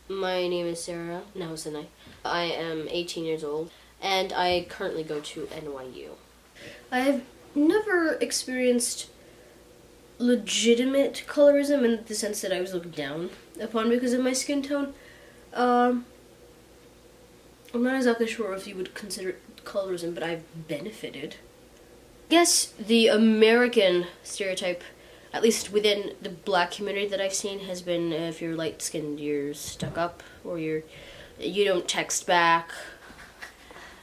My name is Sarah Nahosanai. I am 18 years old, and I currently go to NYU. I have never experienced legitimate colorism in the sense that I was looked down upon because of my skin tone. I'm not exactly sure if you would consider it colorism, but I've benefited. I guess the American stereotype, at least within the black community that I've seen, has been if you're light-skinned, you're stuck up, or you don't text back,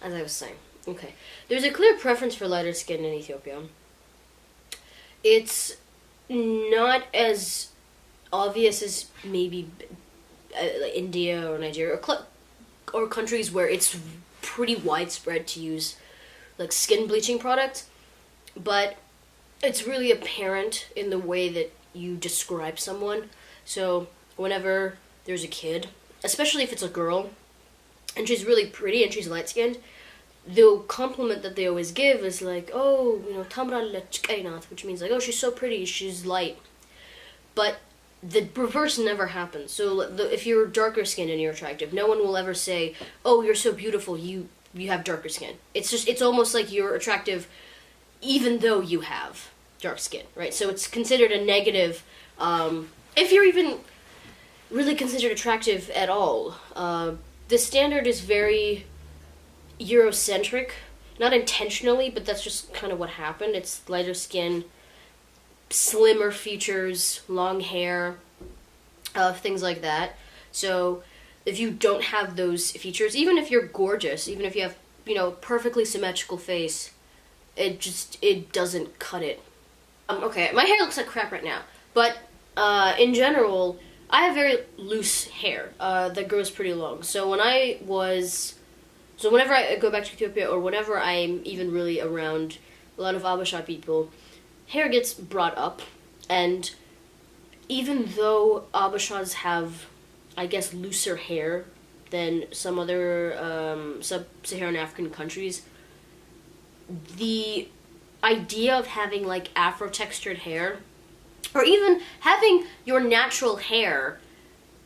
as I was saying. Okay. There's a clear preference for lighter skin in Ethiopia. It's not as obvious as maybe India or Nigeria or countries where it's pretty widespread to use like skin bleaching products, but it's really apparent in the way that you describe someone. So whenever there's a kid, especially if it's a girl, and she's really pretty and she's light-skinned, the compliment that they always give is like, oh, tamralech kainat, which means like, oh, she's so pretty, she's light. But the reverse never happens. So if you're darker skinned and you're attractive, no one will ever say, oh, you're so beautiful, you have darker skin. It's almost like you're attractive even though you have dark skin, right? So it's considered a negative, if you're even really considered attractive at all. The standard is very Eurocentric, not intentionally, but that's just kind of what happened. It's lighter skin, slimmer features, long hair, things like that. So if you don't have those features, even if you're gorgeous, even if you have, perfectly symmetrical face, it doesn't cut it. Okay, my hair looks like crap right now, but in general, I have very loose hair that grows pretty long. So whenever I go back to Ethiopia, or whenever I'm even really around a lot of Abasha people, hair gets brought up, and even though Abashas have, I guess, looser hair than some other sub-Saharan African countries, the idea of having like Afro-textured hair, or even having your natural hair,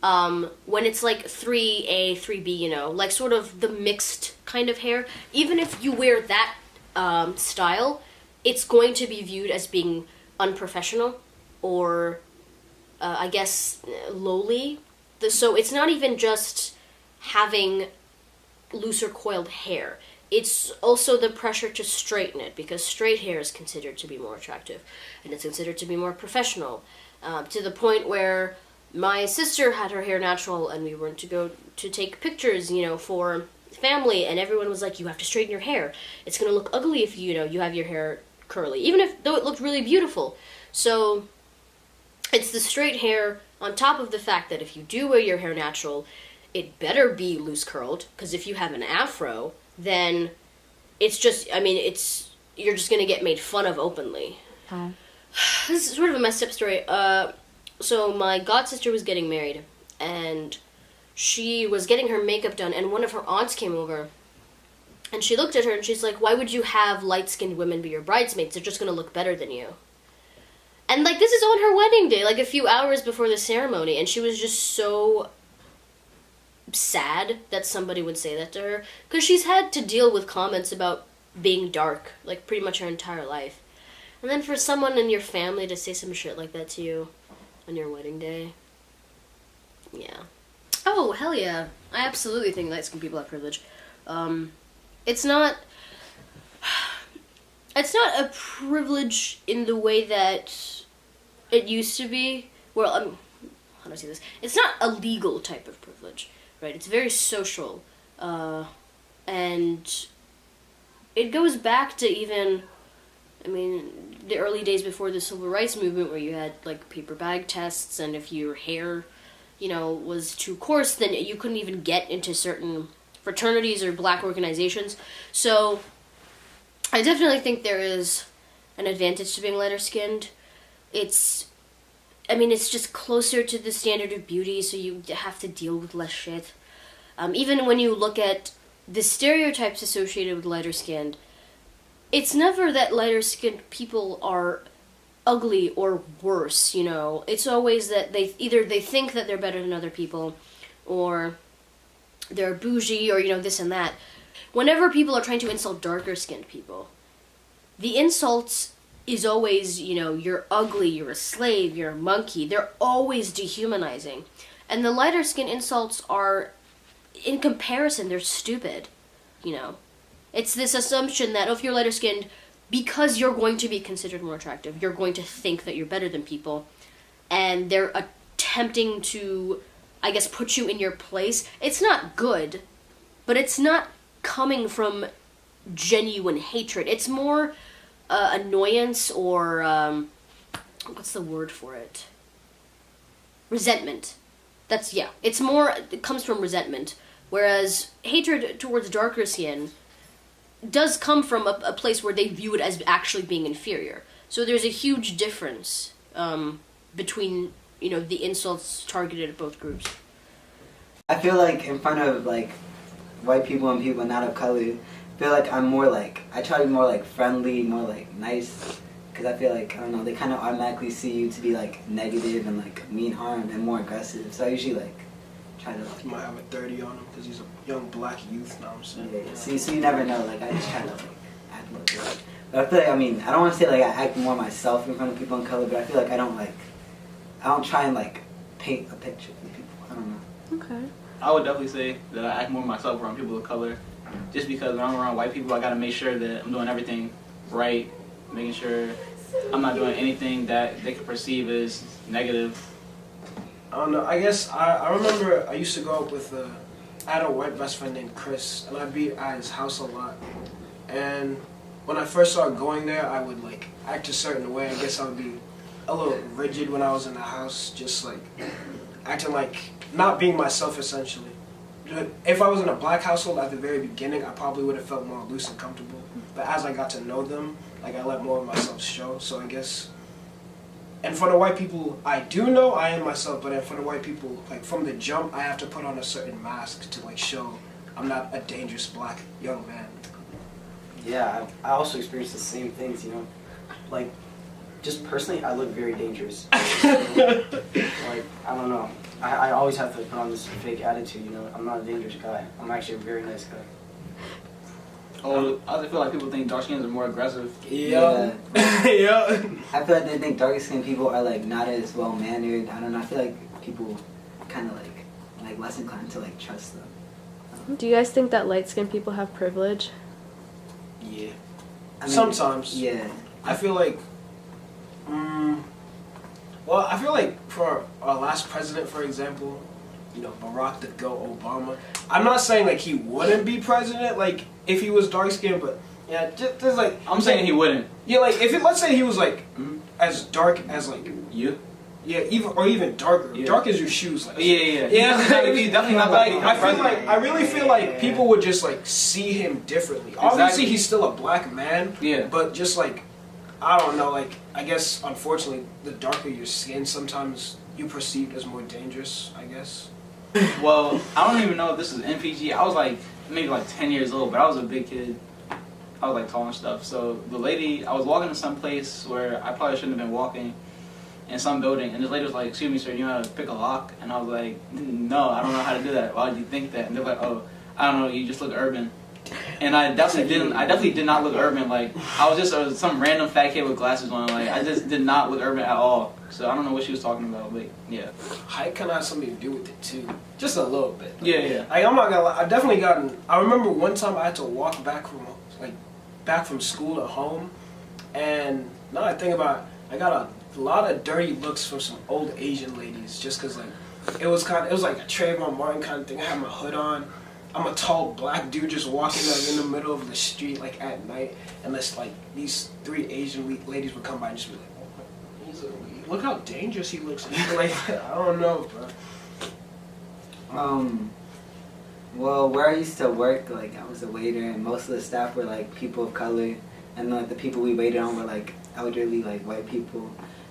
when it's like 3A, 3B, like sort of the mixed kind of hair, even if you wear that style, it's going to be viewed as being unprofessional or, I guess, lowly. So it's not even just having looser coiled hair. It's also the pressure to straighten it, because straight hair is considered to be more attractive, and it's considered to be more professional, to the point where my sister had her hair natural, and we went to go to take pictures, for family, and everyone was like, you have to straighten your hair. It's going to look ugly if, you have your hair curly, though it looked really beautiful. So it's the straight hair on top of the fact that if you do wear your hair natural, it better be loose curled, because if you have an afro, then it's just, you're just going to get made fun of openly. Huh. This is sort of a messed up story. So my god sister was getting married, and she was getting her makeup done, and one of her aunts came over, and she looked at her, and she's like, why would you have light-skinned women be your bridesmaids? They're just going to look better than you. And, this is on her wedding day, a few hours before the ceremony, and she was just so sad that somebody would say that to her, because she's had to deal with comments about being dark, pretty much her entire life. And then for someone in your family to say some shit like that to you on your wedding day, yeah. Oh, hell yeah. I absolutely think light-skinned people have privilege. It's not a privilege in the way that it used to be. Well, how do I say this? It's not a legal type of privilege, right? It's very social, and it goes back to even, the early days before the civil rights movement, where you had, paper bag tests, and if your hair, was too coarse, then you couldn't even get into certain fraternities or black organizations. So I definitely think there is an advantage to being lighter skinned. It's just closer to the standard of beauty, so you have to deal with less shit. Even when you look at the stereotypes associated with lighter skinned, it's never that lighter skinned people are ugly or worse, It's always that they think that they're better than other people, or they're bougie, or, this and that. Whenever people are trying to insult darker-skinned people, the insults is always, you're ugly, you're a slave, you're a monkey. They're always dehumanizing. And the lighter-skinned insults are, in comparison, they're stupid, It's this assumption that, if you're lighter-skinned, because you're going to be considered more attractive, you're going to think that you're better than people, and they're attempting to, I guess, put you in your place. It's not good, but it's not coming from genuine hatred. It's more annoyance or, what's the word for it? Resentment. It comes from resentment. Whereas hatred towards darker skin does come from a place where they view it as actually being inferior. So there's a huge difference between, the insults targeted at both groups. I feel like in front of, like, white people and people not of color, I feel like I'm more, like, I try to be more, like, friendly, more, like, nice, because I feel like, I don't know, they kind of automatically see you to be, like, negative and, like, mean-harmed and more aggressive, so I usually, like, try to, like... You might have a 30 on him because he's a young black youth, now I'm saying. Yeah. See, so you never know, like, I just try to, like, act more good. But I feel like, I don't want to say, like, I act more myself in front of people in color, but I feel like I don't try and, like, paint a picture for people. I don't know. Okay. I would definitely say that I act more myself around people of color, just because when I'm around white people, I gotta make sure that I'm doing everything right, making sure I'm not doing anything that they could perceive as negative. I don't know. I guess I remember I used to go up with I had a white best friend named Chris, and I'd be at his house a lot. And when I first started going there, I would, like, act a certain way. I guess I would be a little rigid when I was in the house, just, like, acting like not being myself, essentially. If I was in a black household at the very beginning, I probably would have felt more loose and comfortable. But as I got to know them, like, I let more of myself show. So I guess in front of white people, I do know I am myself, but in front of white people, like, from the jump, I have to put on a certain mask to, like, show I'm not a dangerous black young man. Yeah, I also experienced the same things, Like, just personally, I look very dangerous. Like, I don't know. I always have to put on this fake attitude, I'm not a dangerous guy. I'm actually a very nice guy. Oh, I also feel like people think dark skins are more aggressive. Yeah. Yeah. I feel like they think darker-skinned people are, like, not as well-mannered. I don't know. I feel like people kind of, like less inclined to, like, trust them. Do you guys think that light-skinned people have privilege? Yeah. I mean, Sometimes. Yeah. I feel like, well, I feel like for our last president, for example, Barack the Goat Obama, I'm not saying, like, he wouldn't be president, like, if he was dark-skinned, but, yeah, just like... I'm saying he wouldn't. Yeah, like, let's say he was, like, as dark as, like... You? Yeah, even darker. Yeah. Dark as your shoes, like... Yeah. Yeah, He's definitely not like, like, I really feel like people would just, like, see him differently. Obviously, Exactly. he's still a black man, Yeah. but just, like, I don't know, like, I guess, unfortunately, the darker your skin, sometimes you perceived as more dangerous, I guess. Well, I don't even know if this is NPG. I was like maybe like 10 years old, but I was a big kid. I was like tall and stuff. So the lady, I was walking to some place where I probably shouldn't have been walking, in some building, and this lady was like, "Excuse me, sir, do you know how to pick a lock?" And I was like, "No, I don't know how to do that. Why do you think that?" And they're like, "Oh, I don't know. You just look urban." And I definitely did not look urban. Like, I was just some random fat kid with glasses on. Like, I just did not look urban at all. So I don't know what she was talking about, but yeah. Height kind of has something to do with it too, just a little bit. Yeah. Like, I'm not gonna lie, I definitely gotten. I remember one time I had to walk back from school to home, and now that I think about it, I got a lot of dirty looks from some old Asian ladies, just cause like it was like a Trayvon Martin kind of thing. I had my hood on. I'm a tall black dude just walking like in the middle of the street like at night, and like these three Asian ladies would come by and just be like, "Oh, look how dangerous he looks." Like, I don't know, bro. Well, where I used to work, like, I was a waiter, and most of the staff were, like, people of color, and, like, the people we waited on were, like, elderly, like, white people,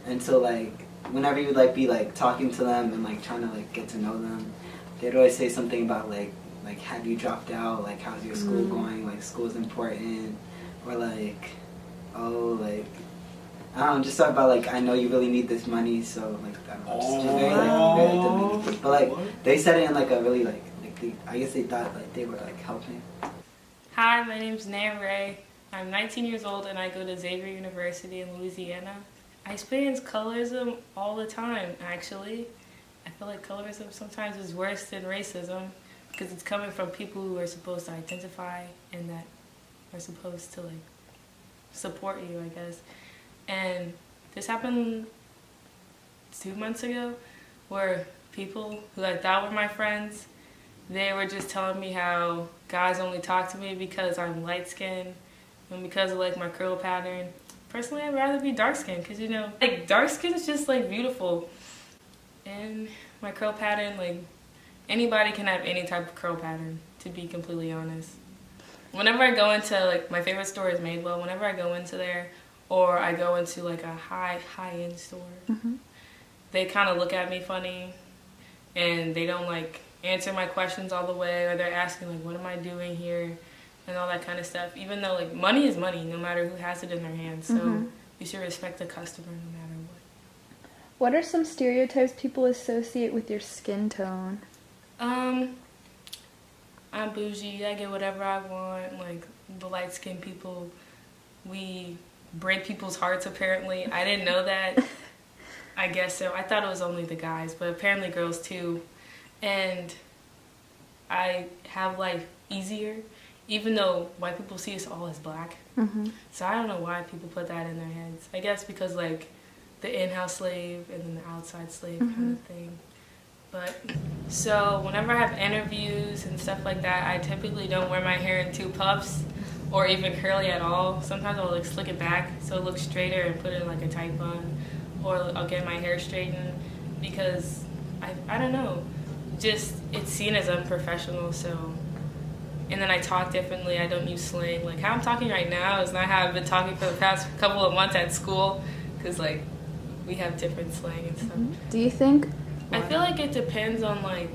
and so, like, whenever you would, like, be, like, talking to them and, like, trying to, like, get to know them, they'd always say something about, like, have you dropped out, like, how's your school going, like, school's important, or, like, oh, like, just talk about like I know you really need this money, so like just very like very demeaning. But like they said it in like a really like I guess they thought like they were like helping. Hi, my name's Nan Ray. I'm 19 years old and I go to Xavier University in Louisiana. I experience colorism all the time, actually. I feel like colorism sometimes is worse than racism because it's coming from people who are supposed to identify and that are supposed to like support you, I guess. And this happened 2 months ago where people who I thought were my friends, they were just telling me how guys only talk to me because I'm light-skinned and because of like my curl pattern. Personally, I'd rather be dark-skinned because, you know, like dark skin is just like beautiful. And my curl pattern, like anybody can have any type of curl pattern, to be completely honest. Whenever I go into, like, my favorite store is Madewell. Whenever I go into there or I go into like a high-end store, they kind of look at me funny and they don't like answer my questions all the way, or they're asking like, what am I doing here, and all that kind of stuff. Even though like money is money, no matter who has it in their hands. So you should respect the customer no matter what. What are some stereotypes people associate with your skin tone? I'm bougie. I get whatever I want. Like the light-skinned people, we break people's hearts. Apparently, I didn't know that. I guess so. I thought it was only the guys, but apparently girls too. And I have life easier, even though white people see us all as black. So I don't know why people put that in their heads. I guess because like the in-house slave and then the outside slave kind of thing. But so whenever I have interviews and stuff like that, I typically don't wear my hair in 2 puffs or even curly at all. Sometimes I'll like slick it back so it looks straighter and put it in like a tight bun, or I'll get my hair straightened because I don't know. Just it's seen as unprofessional. So, and then I talk differently. I don't use slang. Like how I'm talking right now is not how I've been talking for the past couple of months at school, because like we have different slang and stuff. Do you think? I feel like it depends on like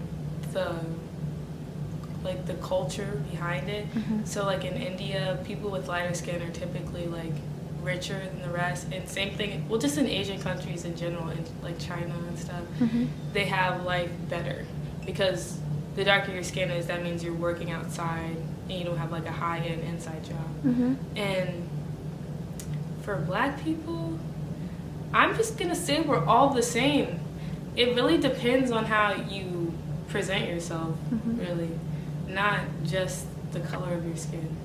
the culture behind it. So like in India, people with lighter skin are typically like richer than the rest, and same thing, well, just in Asian countries in general, in like China and stuff, they have life better because the darker your skin is, that means you're working outside and you don't have like a high-end inside job. And for black people, I'm just gonna say we're all the same. It really depends on how you present yourself, really, not just the color of your skin.